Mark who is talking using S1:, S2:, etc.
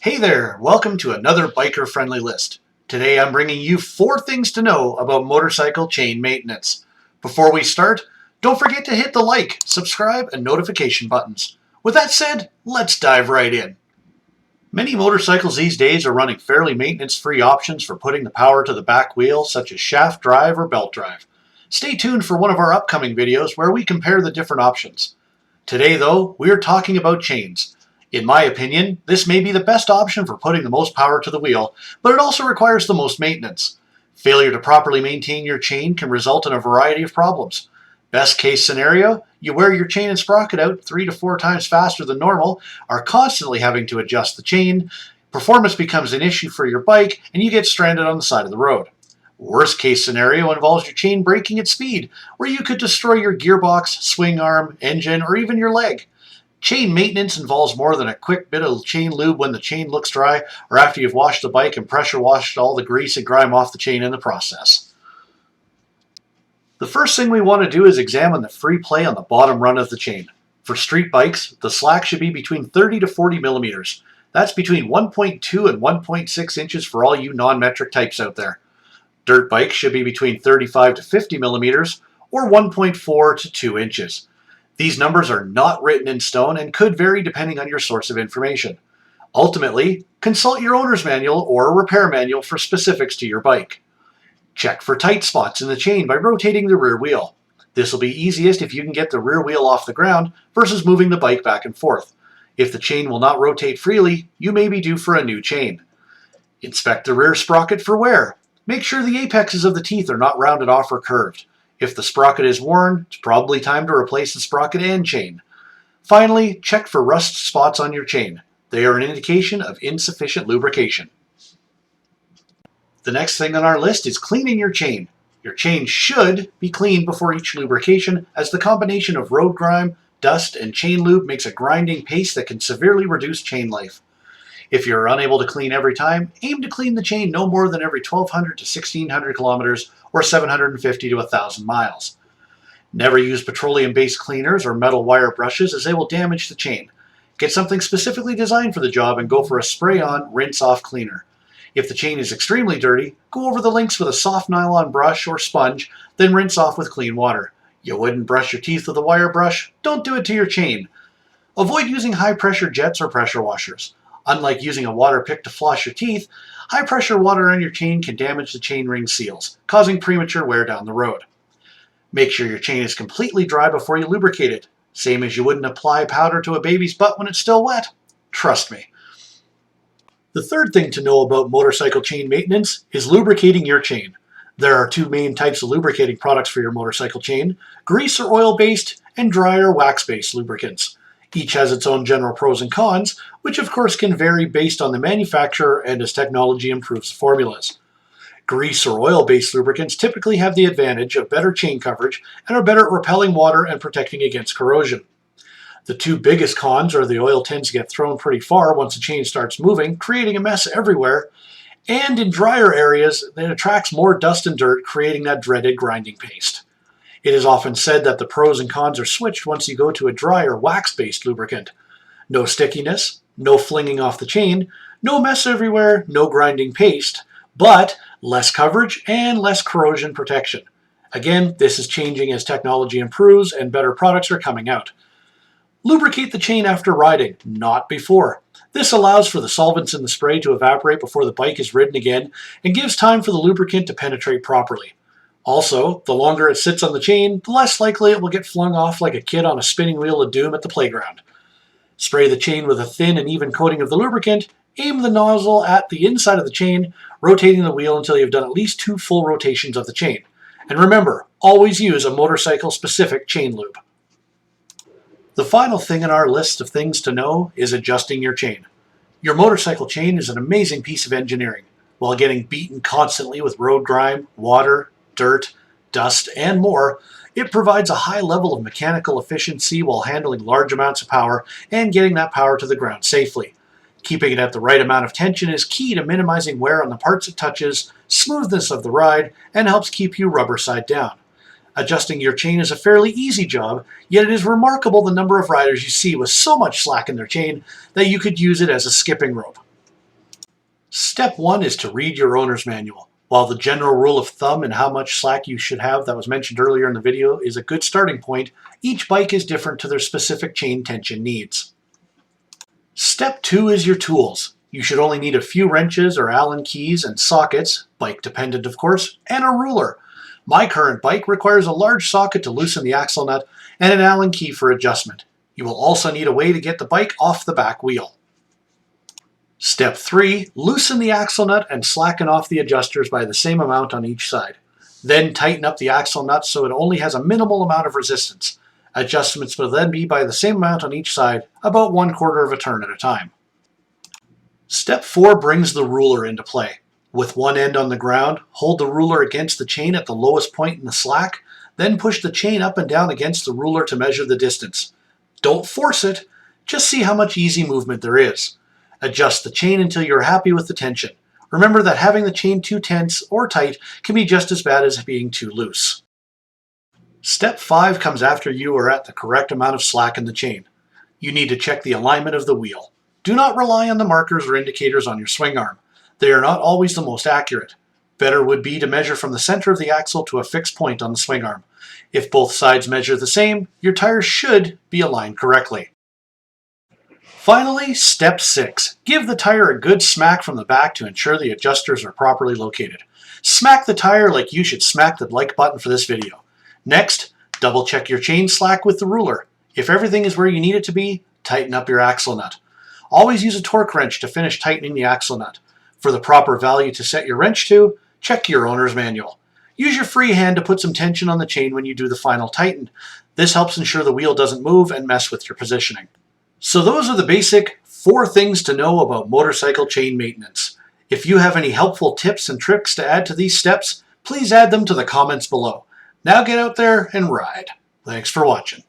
S1: Hey there, welcome to another biker-friendly list. Today I'm bringing you 4 things to know about motorcycle chain maintenance. Before we start, don't forget to hit the like, subscribe, and notification buttons. With that said, let's dive right in. Many motorcycles these days are running fairly maintenance-free options for putting the power to the back wheel, such as shaft drive or belt drive. Stay tuned for one of our upcoming videos where we compare the different options. Today though, we're talking about chains. In my opinion, this may be the best option for putting the most power to the wheel, but it also requires the most maintenance. Failure to properly maintain your chain can result in a variety of problems. Best case scenario, you wear your chain and sprocket out 3 to 4 times faster than normal, are constantly having to adjust the chain, performance becomes an issue for your bike, and you get stranded on the side of the road. Worst case scenario involves your chain breaking at speed, where you could destroy your gearbox, swing arm, engine, or even your leg. Chain maintenance involves more than a quick bit of chain lube when the chain looks dry or after you've washed the bike and pressure washed all the grease and grime off the chain in the process. The first thing we want to do is examine the Freeplay on the bottom run of the chain. For street bikes, the slack should be between 30 to 40 millimeters. That's between 1.2 and 1.6 inches for all you non-metric types out there. Dirt bikes should be between 35 to 50 millimeters or 1.4 to 2 inches. These numbers are not written in stone and could vary depending on your source of information. Ultimately, consult your owner's manual or a repair manual for specifics to your bike. Check for tight spots in the chain by rotating the rear wheel. This will be easiest if you can get the rear wheel off the ground versus moving the bike back and forth. If the chain will not rotate freely, you may be due for a new chain. Inspect the rear sprocket for wear. Make sure the apexes of the teeth are not rounded off or curved. If the sprocket is worn, it's probably time to replace the sprocket and chain. Finally, check for rust spots on your chain. They are an indication of insufficient lubrication. The next thing on our list is cleaning your chain. Your chain should be cleaned before each lubrication, as the combination of road grime, dust, and chain lube makes a grinding paste that can severely reduce chain life. If you're unable to clean every time, aim to clean the chain no more than every 1,200 to 1,600 kilometers or 750 to 1,000 miles. Never use petroleum-based cleaners or metal wire brushes, as they will damage the chain. Get something specifically designed for the job and go for a spray-on, rinse-off cleaner. If the chain is extremely dirty, go over the links with a soft nylon brush or sponge, then rinse off with clean water. You wouldn't brush your teeth with a wire brush? Don't do it to your chain. Avoid using high-pressure jets or pressure washers. Unlike using a water pick to floss your teeth, high-pressure water on your chain can damage the chain ring seals, causing premature wear down the road. Make sure your chain is completely dry before you lubricate it, same as you wouldn't apply powder to a baby's butt when it's still wet. Trust me. The third thing to know about motorcycle chain maintenance is lubricating your chain. There are 2 main types of lubricating products for your motorcycle chain: grease or oil-based and dry or wax-based lubricants. Each has its own general pros and cons, which of course can vary based on the manufacturer and as technology improves the formulas. Grease or oil-based lubricants typically have the advantage of better chain coverage and are better at repelling water and protecting against corrosion. The 2 biggest cons are the oil tends to get thrown pretty far once the chain starts moving, creating a mess everywhere, and in drier areas it attracts more dust and dirt, creating that dreaded grinding paste. It is often said that the pros and cons are switched once you go to a dry or wax-based lubricant. No stickiness, no flinging off the chain, no mess everywhere, no grinding paste, but less coverage and less corrosion protection. Again, this is changing as technology improves and better products are coming out. Lubricate the chain after riding, not before. This allows for the solvents in the spray to evaporate before the bike is ridden again and gives time for the lubricant to penetrate properly. Also, the longer it sits on the chain, the less likely it will get flung off like a kid on a spinning wheel of doom at the playground. Spray the chain with a thin and even coating of the lubricant, aim the nozzle at the inside of the chain, rotating the wheel until you've done at least 2 full rotations of the chain. And remember, always use a motorcycle-specific chain lube. The final thing on our list of things to know is adjusting your chain. Your motorcycle chain is an amazing piece of engineering. While getting beaten constantly with road grime, water, dirt, dust, and more, it provides a high level of mechanical efficiency while handling large amounts of power and getting that power to the ground safely. Keeping it at the right amount of tension is key to minimizing wear on the parts it touches, smoothness of the ride, and helps keep you rubber side down. Adjusting your chain is a fairly easy job, yet it is remarkable the number of riders you see with so much slack in their chain that you could use it as a skipping rope. Step 1 is to read your owner's manual. While the general rule of thumb and how much slack you should have that was mentioned earlier in the video is a good starting point, each bike is different to their specific chain tension needs. Step 2 is your tools. You should only need a few wrenches or Allen keys and sockets, bike dependent of course, and a ruler. My current bike requires a large socket to loosen the axle nut and an Allen key for adjustment. You will also need a way to get the bike off the back wheel. Step 3, loosen the axle nut and slacken off the adjusters by the same amount on each side. Then tighten up the axle nut so it only has a minimal amount of resistance. Adjustments will then be by the same amount on each side, about 1/4 of a turn at a time. Step 4 brings the ruler into play. With one end on the ground, hold the ruler against the chain at the lowest point in the slack, then push the chain up and down against the ruler to measure the distance. Don't force it, just see how much easy movement there is. Adjust the chain until you're happy with the tension. Remember that having the chain too tense or tight can be just as bad as being too loose. Step 5 comes after you are at the correct amount of slack in the chain. You need to check the alignment of the wheel. Do not rely on the markers or indicators on your swing arm. They are not always the most accurate. Better would be to measure from the center of the axle to a fixed point on the swing arm. If both sides measure the same, your tires should be aligned correctly. Finally, step 6. Give the tire a good smack from the back to ensure the adjusters are properly located. Smack the tire like you should smack the like button for this video. Next, double check your chain slack with the ruler. If everything is where you need it to be, tighten up your axle nut. Always use a torque wrench to finish tightening the axle nut. For the proper value to set your wrench to, check your owner's manual. Use your free hand to put some tension on the chain when you do the final tighten. This helps ensure the wheel doesn't move and mess with your positioning. So those are the basic 4 things to know about motorcycle chain maintenance. If you have any helpful tips and tricks to add to these steps, please add them to the comments below. Now get out there and ride. Thanks for watching.